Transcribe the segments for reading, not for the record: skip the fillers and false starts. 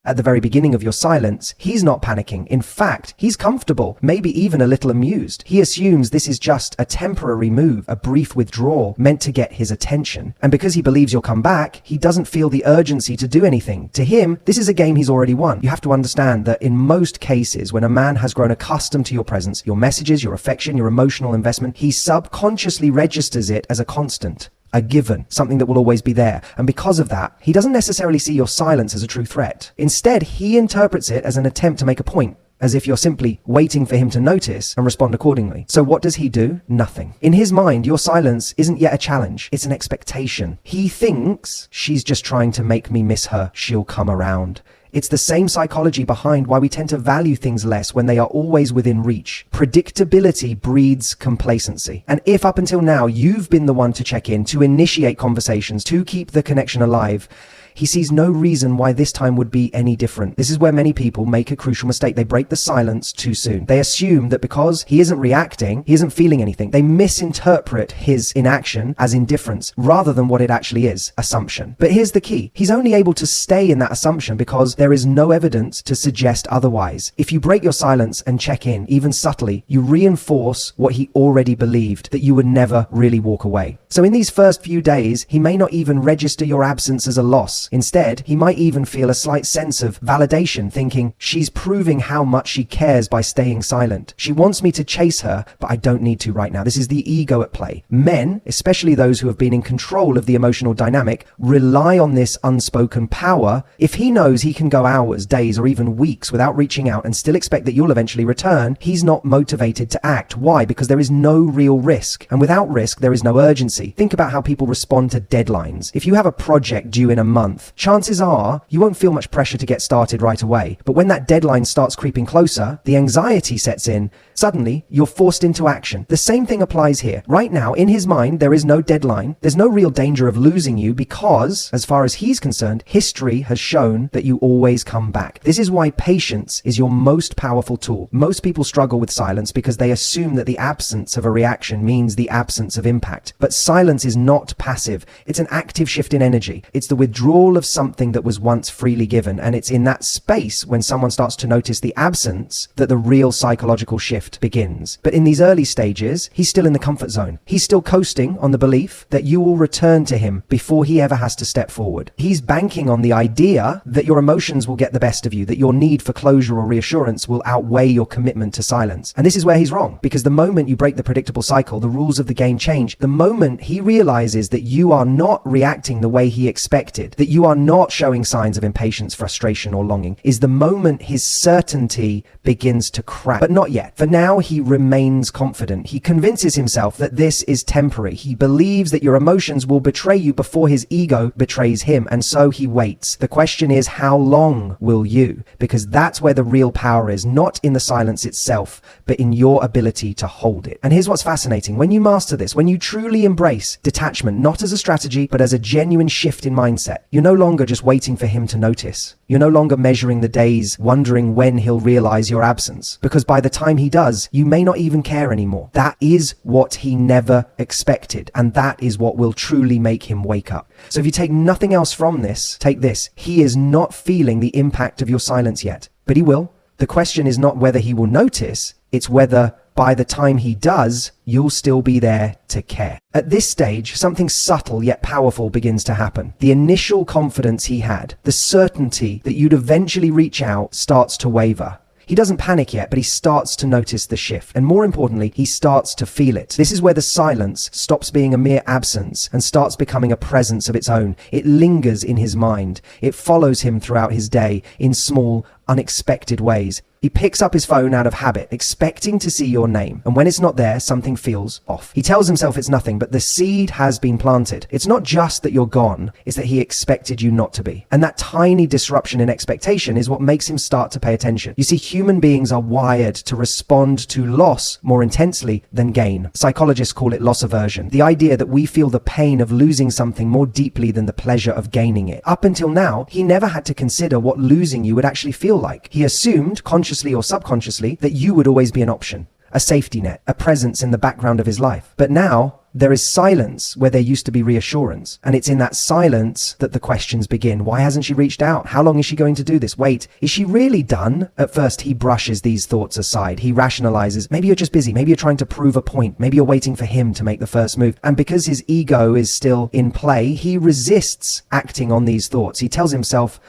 At the very beginning of your silence, he's not panicking. In fact, he's comfortable, maybe even a little amused. He assumes this is just a temporary move, a brief withdrawal meant to get his attention. And because he believes you'll come back, he doesn't feel the urgency to do anything. To him, this is a game he's already won. You have to understand that in most cases, when a man has grown accustomed to your presence, your messages, your affection, your emotional investment, he subconsciously registers it as a constant, a given, something that will always be there. And because of that, he doesn't necessarily see your silence as a true threat. Instead, he interprets it as an attempt to make a point, as if you're simply waiting for him to notice and respond accordingly. So what does he do? Nothing. In his mind, your silence isn't yet a challenge. It's an expectation. He thinks, she's just trying to make me miss her. She'll come around. It's the same psychology behind why we tend to value things less when they are always within reach. Predictability breeds complacency. And if up until now you've been the one to check in, to initiate conversations, to keep the connection alive, he sees no reason why this time would be any different. This is where many people make a crucial mistake. They break the silence too soon. They assume that because he isn't reacting, he isn't feeling anything. They misinterpret his inaction as indifference rather than what it actually is, assumption. But here's the key. He's only able to stay in that assumption because there is no evidence to suggest otherwise. If you break your silence and check in, even subtly, you reinforce what he already believed, that you would never really walk away. So in these first few days, he may not even register your absence as a loss. Instead, he might even feel a slight sense of validation, thinking, she's proving how much she cares by staying silent. She wants me to chase her, but I don't need to right now. This is the ego at play. Men, especially those who have been in control of the emotional dynamic, rely on this unspoken power. If he knows he can go hours, days, or even weeks without reaching out and still expect that you'll eventually return, he's not motivated to act. Why? Because there is no real risk. And without risk, there is no urgency. Think about how people respond to deadlines. If you have a project due in a month, chances are you won't feel much pressure to get started right away. But when that deadline starts creeping closer, the anxiety sets in. Suddenly, you're forced into action. The same thing applies here. Right now, in his mind, there is no deadline. There's no real danger of losing you because, as far as he's concerned, history has shown that you always come back. This is why patience is your most powerful tool. Most people struggle with silence because they assume that the absence of a reaction means the absence of impact. But silence is not passive. It's an active shift in energy. It's the withdrawal of something that was once freely given. And it's in that space when someone starts to notice the absence that the real psychological shift begins. But in these early stages, he's still in the comfort zone. He's still coasting on the belief that you will return to him before he ever has to step forward. He's banking on the idea that your emotions will get the best of you, that your need for closure or reassurance will outweigh your commitment to silence. And this is where he's wrong, because the moment you break the predictable cycle, the rules of the game change. The moment he realizes that you are not reacting the way he expected, that you are not showing signs of impatience, frustration, or longing, is the moment his certainty begins to crack. But not yet. For now, he remains confident. He convinces himself that this is temporary. He believes that your emotions will betray you before his ego betrays him, and so he waits. The question is, how long will you? Because that's where the real power is, not in the silence itself, but in your ability to hold it. And here's what's fascinating. When you master this, when you truly embrace detachment, not as a strategy, but as a genuine shift in mindset, you're no longer just waiting for him to notice. You're no longer measuring the days, wondering when he'll realize your absence. Because by the time he does, you may not even care anymore. That is what he never expected. And that is what will truly make him wake up. So if you take nothing else from this, take this. He is not feeling the impact of your silence yet, but he will. The question is not whether he will notice, it's whether by the time he does, you'll still be there to care. At this stage, something subtle yet powerful begins to happen. The initial confidence he had, the certainty that you'd eventually reach out, starts to waver. He doesn't panic yet, but he starts to notice the shift. And more importantly, he starts to feel it. This is where the silence stops being a mere absence and starts becoming a presence of its own. It lingers in his mind. It follows him throughout his day in small, unexpected ways. He picks up his phone out of habit, expecting to see your name. And when it's not there, something feels off. He tells himself it's nothing, but the seed has been planted. It's not just that you're gone, it's that he expected you not to be. And that tiny disruption in expectation is what makes him start to pay attention. You see, human beings are wired to respond to loss more intensely than gain. Psychologists call it loss aversion. The idea that we feel the pain of losing something more deeply than the pleasure of gaining it. Up until now, he never had to consider what losing you would actually feel like. He assumed, consciously or subconsciously, that you would always be an option. a safety net, a presence in the background of his life. But now, there is silence where there used to be reassurance. And it's in that silence that the questions begin. Why hasn't she reached out? How long is she going to do this? Wait, is she really done? At first, he brushes these thoughts aside. He rationalizes. Maybe you're just busy. Maybe you're trying to prove a point. Maybe you're waiting for him to make the first move. And because his ego is still in play, he resists acting on these thoughts. He tells himself,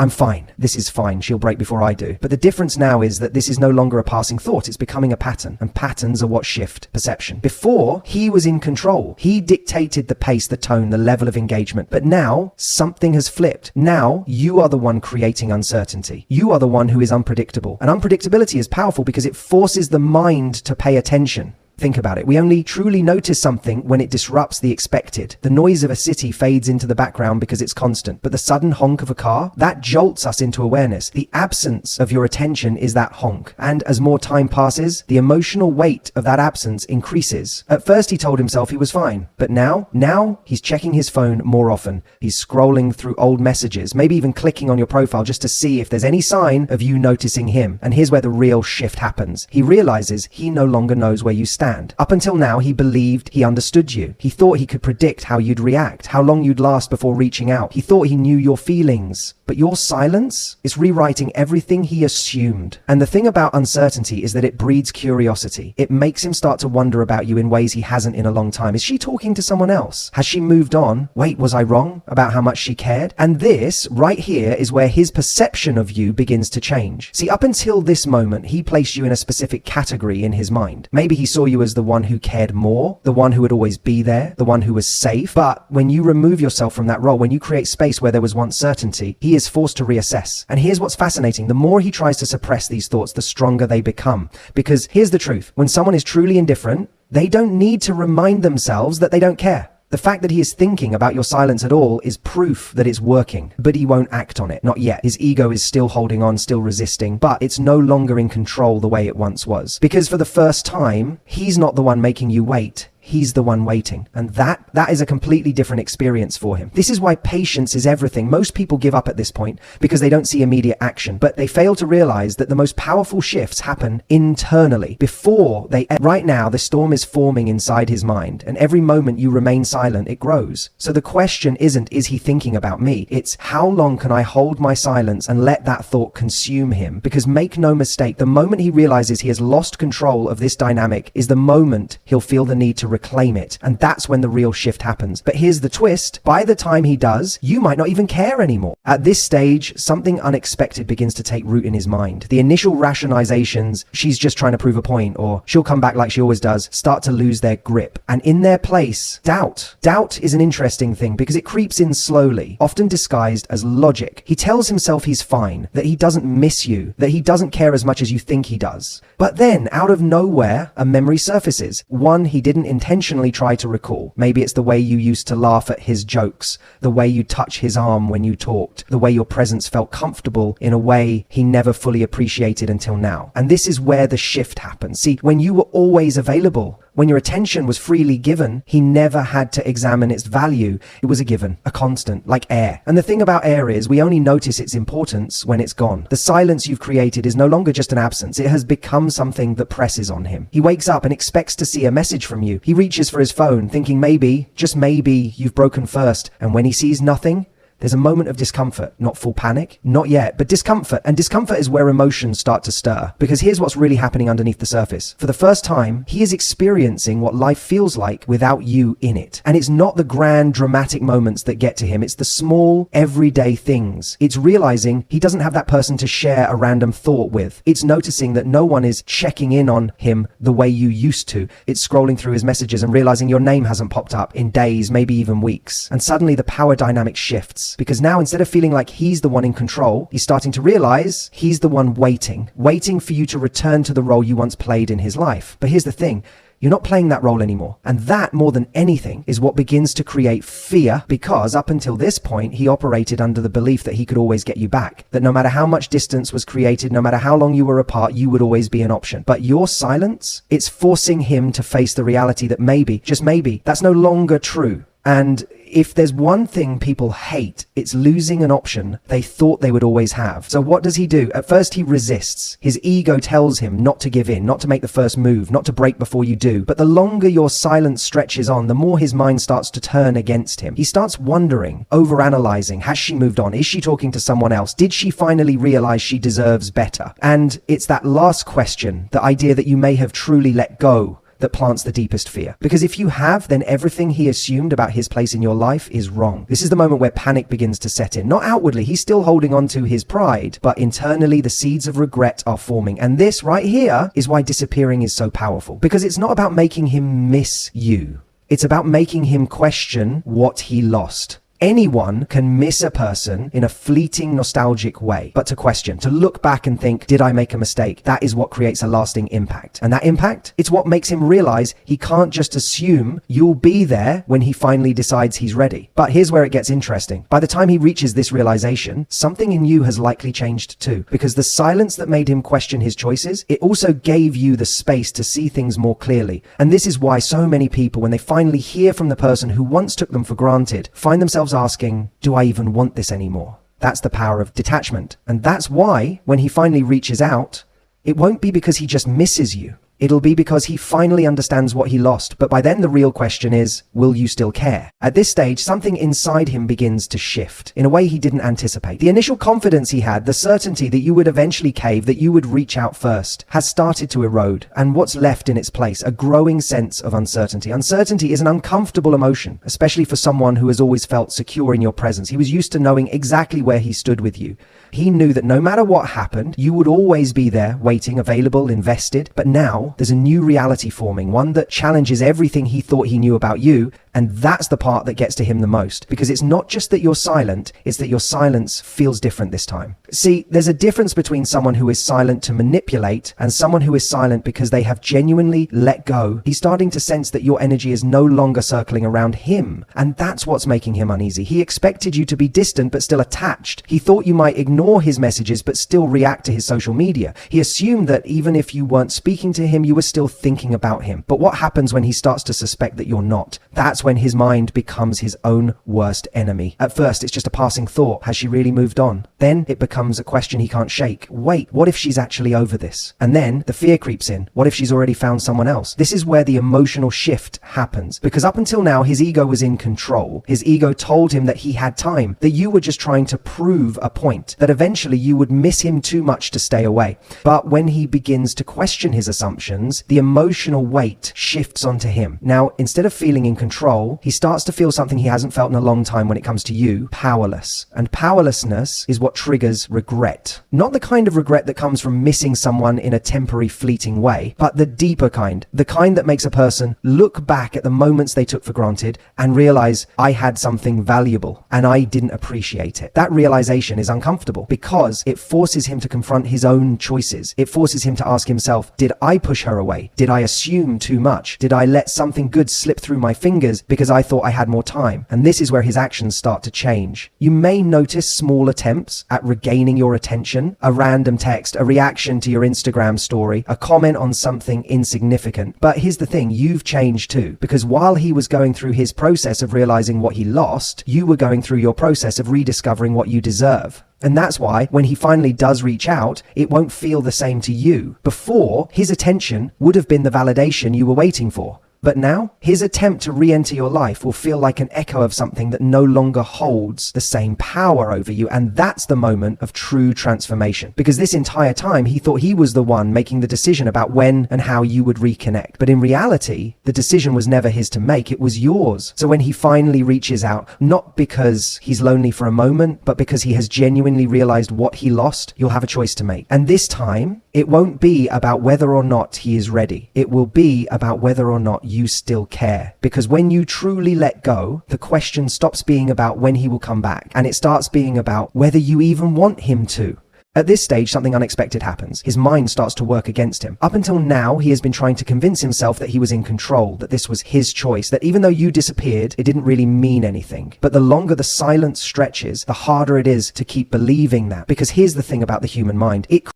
I'm fine. This is fine. She'll break before I do. But the difference now is that this is no longer a passing thought. It's becoming a pattern. And patterns are what shift perception. Before, he was in control. He dictated the pace, the tone, the level of engagement. But now, something has flipped. Now, you are the one creating uncertainty. You are the one who is unpredictable. And unpredictability is powerful because it forces the mind to pay attention. Think about it. We only truly notice something when it disrupts the expected. The noise of a city fades into the background because it's constant, but the sudden honk of a car, that jolts us into awareness. The absence of your attention is that honk. And as more time passes, the emotional weight of that absence increases. At first, he told himself he was fine, but now he's checking his phone more often. He's scrolling through old messages, maybe even clicking on your profile just to see if there's any sign of you noticing him. And here's where the real shift happens. He realizes he no longer knows where you stand. Up until now, he believed he understood you. He thought he could predict how you'd react, how long you'd last before reaching out. He thought he knew your feelings. But your silence is rewriting everything he assumed. And the thing about uncertainty is that it breeds curiosity. It makes him start to wonder about you in ways he hasn't in a long time. Is she talking to someone else? Has she moved on? Wait, was I wrong about how much she cared? And this right here is where his perception of you begins to change. See, up until this moment, he placed you in a specific category in his mind. Maybe he saw you as the one who cared more, the one who would always be there, the one who was safe. But when you remove yourself from that role, when you create space where there was once certainty, he is forced to reassess. And here's what's fascinating. The more he tries to suppress these thoughts, the stronger they become. Because here's the truth. When someone is truly indifferent, they don't need to remind themselves that they don't care. The fact that he is thinking about your silence at all is proof that it's working, but he won't act on it. Not yet. His ego is still holding on, still resisting, but it's no longer in control the way it once was. Because for the first time, he's not the one making you wait. He's the one waiting. And that is a completely different experience for him. This is why patience is everything. Most people give up at this point because they don't see immediate action, but they fail to realize that the most powerful shifts happen internally before they. Right now, the storm is forming inside his mind, and every moment you remain silent, it grows. So the question isn't, is he thinking about me? It's, how long can I hold my silence and let that thought consume him? Because make no mistake, the moment he realizes he has lost control of this dynamic is the moment he'll feel the need to reclaim it. And that's when the real shift happens. But here's the twist. By the time he does, you might not even care anymore. At this stage, something unexpected begins to take root in his mind. The initial rationalizations, she's just trying to prove a point, or she'll come back like she always does, start to lose their grip. And in their place, doubt. Doubt is an interesting thing because it creeps in slowly, often disguised as logic. He tells himself he's fine, that he doesn't miss you, that he doesn't care as much as you think he does. But then, out of nowhere, a memory surfaces. One he didn't intentionally try to recall. Maybe it's the way you used to laugh at his jokes, the way you touch his arm when you talked, the way your presence felt comfortable in a way he never fully appreciated until now. And this is where the shift happens. See, when you were always available, when your attention was freely given, he never had to examine its value. It was a given, a constant, like air. And the thing about air is we only notice its importance when it's gone. The silence you've created is no longer just an absence. It has become something that presses on him. He wakes up and expects to see a message from you. He reaches for his phone, thinking maybe, just maybe, you've broken first. And when he sees nothing, there's a moment of discomfort, not full panic, not yet, but discomfort. And discomfort is where emotions start to stir. Because here's what's really happening underneath the surface. For the first time, he is experiencing what life feels like without you in it. And it's not the grand, dramatic moments that get to him. It's the small, everyday things. It's realizing he doesn't have that person to share a random thought with. It's noticing that no one is checking in on him the way you used to. It's scrolling through his messages and realizing your name hasn't popped up in days, maybe even weeks. And suddenly the power dynamic shifts. Because now instead of feeling like he's the one in control, he's starting to realize he's the one waiting for you to return to the role you once played in his life. But here's the thing. You're not playing that role anymore. And that, more than anything, is what begins to create fear, because up until this point, he operated under the belief that he could always get you back. That no matter how much distance was created, no matter how long you were apart, you would always be an option. But your silence, it's forcing him to face the reality that maybe, just maybe, that's no longer true. And If there's one thing people hate, it's losing an option they thought they would always have. So what does he do? At first he resists. His ego tells him not to give in, not to make the first move, not to break before you do. But the longer your silence stretches on, the more his mind starts to turn against him. He starts wondering, overanalyzing. Has she moved on? Is she talking to someone else? Did she finally realize she deserves better? And it's that last question, the idea that you may have truly let go, that plants the deepest fear. Because if you have, then everything he assumed about his place in your life is wrong. This is the moment where panic begins to set in. Not outwardly, he's still holding on to his pride, but internally the seeds of regret are forming. And this right here is why disappearing is so powerful. Because it's not about making him miss you. It's about making him question what he lost. Anyone can miss a person in a fleeting, nostalgic way, but to question, to look back and think, did I make a mistake? That is what creates a lasting impact. And that impact, it's what makes him realize he can't just assume you'll be there when he finally decides he's ready. But here's where it gets interesting. By the time he reaches this realization, something in you has likely changed too, because the silence that made him question his choices, it also gave you the space to see things more clearly. And this is why so many people, when they finally hear from the person who once took them for granted, find themselves asking, do I even want this anymore? That's the power of detachment. And that's why when he finally reaches out, it won't be because he just misses you. It'll be because he finally understands what he lost. But by then the real question is, will you still care? At this stage, something inside him begins to shift in a way he didn't anticipate. The initial confidence he had, the certainty that you would eventually cave, that you would reach out first, has started to erode. And what's left in its place? A growing sense of uncertainty. Uncertainty is an uncomfortable emotion, especially for someone who has always felt secure in your presence. He was used to knowing exactly where he stood with you. He knew that no matter what happened, you would always be there, waiting, available, invested. But now there's a new reality forming, one that challenges everything he thought he knew about you. And that's the part that gets to him the most, because it's not just that you're silent, it's that your silence feels different this time. See, there's a difference between someone who is silent to manipulate and someone who is silent because they have genuinely let go. He's starting to sense that your energy is no longer circling around him. And that's what's making him uneasy. He expected you to be distant but still attached. He thought you might ignore his messages but still react to his social media. He assumed that even if you weren't speaking to him, you were still thinking about him. But what happens when he starts to suspect that you're not? That's when his mind becomes his own worst enemy. At first, it's just a passing thought. Has she really moved on? Then it becomes a question he can't shake. Wait, what if she's actually over this? And then the fear creeps in. What if she's already found someone else? This is where the emotional shift happens. Because up until now, his ego was in control. His ego told him that he had time, that you were just trying to prove a point, that eventually you would miss him too much to stay away. But when he begins to question his assumptions, the emotional weight shifts onto him. Now, instead of feeling in control, he starts to feel something he hasn't felt in a long time when it comes to you: powerless. And powerlessness is what triggers regret. Not the kind of regret that comes from missing someone in a temporary, fleeting way, but the deeper kind. The kind that makes a person look back at the moments they took for granted and realize, I had something valuable and I didn't appreciate it. That realization is uncomfortable because it forces him to confront his own choices. It forces him to ask himself, did I push her away? Did I assume too much? Did I let something good slip through my fingers because I thought I had more time? And this is where his actions start to change. You may notice small attempts at regaining your attention, a random text, a reaction to your Instagram story, a comment on something insignificant. But here's the thing, you've changed too, because while he was going through his process of realizing what he lost, you were going through your process of rediscovering what you deserve. And that's why when he finally does reach out, it won't feel the same to you. Before, his attention would have been the validation you were waiting for. But now, his attempt to re-enter your life will feel like an echo of something that no longer holds the same power over you. And that's the moment of true transformation. Because this entire time, he thought he was the one making the decision about when and how you would reconnect. But in reality, the decision was never his to make, it was yours. So when he finally reaches out, not because he's lonely for a moment, but because he has genuinely realized what he lost, you'll have a choice to make. And this time, it won't be about whether or not he is ready. It will be about whether or not you still care. Because when you truly let go, the question stops being about when he will come back, and it starts being about whether you even want him to. At this stage, something unexpected happens. His mind starts to work against him. Up until now, he has been trying to convince himself that he was in control, that this was his choice, that even though you disappeared, it didn't really mean anything. But the longer the silence stretches, the harder it is to keep believing that. Because here's the thing about the human mind. It